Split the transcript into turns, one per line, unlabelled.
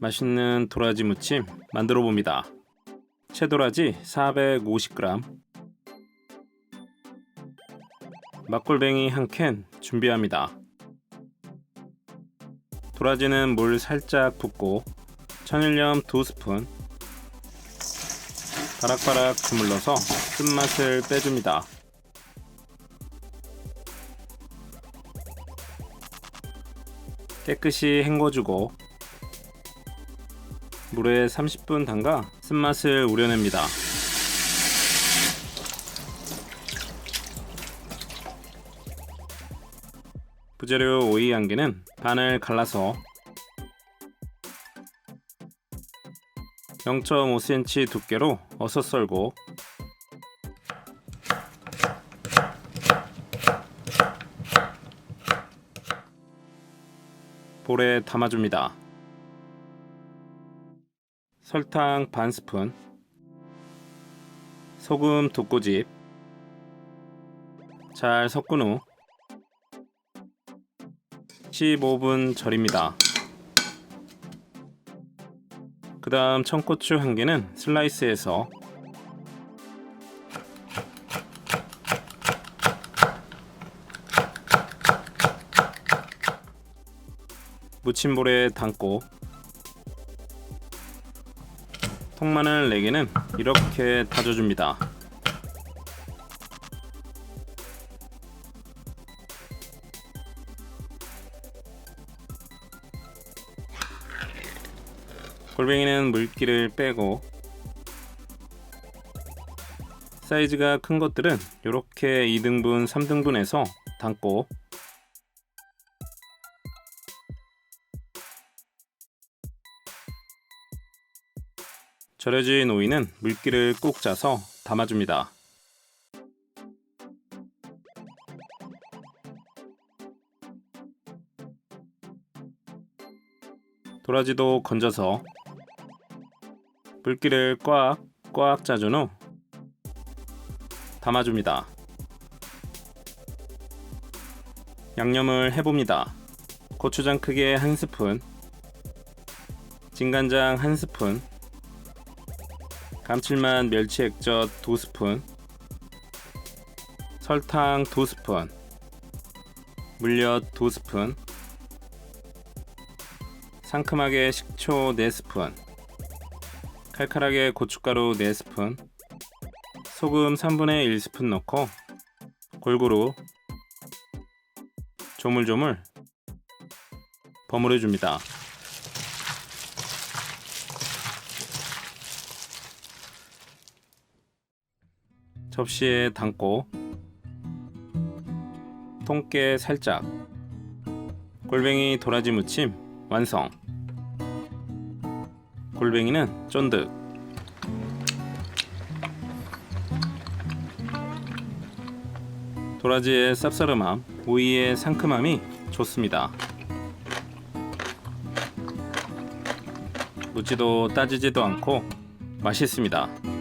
맛있는 도라지 무침 만들어 봅니다. 채도라지 450g, 막골뱅이 1캔 준비합니다. 도라지는 물 살짝 붓고 천일염 2스푼, 바락바락 주물러서 쓴맛을 빼줍니다. 깨끗이 헹궈주고 물에 30분 담가 쓴맛을 우려냅니다. 부재료 오이 1개는 반을 갈라서 0.5cm 두께로 어슷 썰고 볼에 담아줍니다. 설탕 반 스푼, 소금 2꼬집, 잘 섞은 후 15분 절입니다. 그 다음 청고추 1개는 슬라이스해서 무침볼에 담고 통마늘 4개는 이렇게 다져줍니다. 골뱅이는 물기를 빼고 사이즈가 큰 것들은 이렇게 2등분, 3등분해서 담고 절여진 오이는 물기를 꾹 짜서 담아줍니다. 도라지도 건져서 물기를 꽉 짜준 후 담아줍니다. 양념을 해봅니다. 고추장 크게 1스푼, 진간장 1스푼, 감칠맛 멸치 액젓 2스푼, 설탕 2스푼, 물엿 2스푼, 상큼하게 식초 4스푼, 칼칼하게 고춧가루 4스푼, 소금 3분의 1스푼 넣고 골고루 조물조물 버무려 줍니다. 접시에 담고 통깨 살짝, 골뱅이 도라지 무침 완성. 골뱅이는 쫀득, 도라지의 쌉싸름함, 오이의 상큼함이 좋습니다. 묻지도 따지지도 않고 맛있습니다.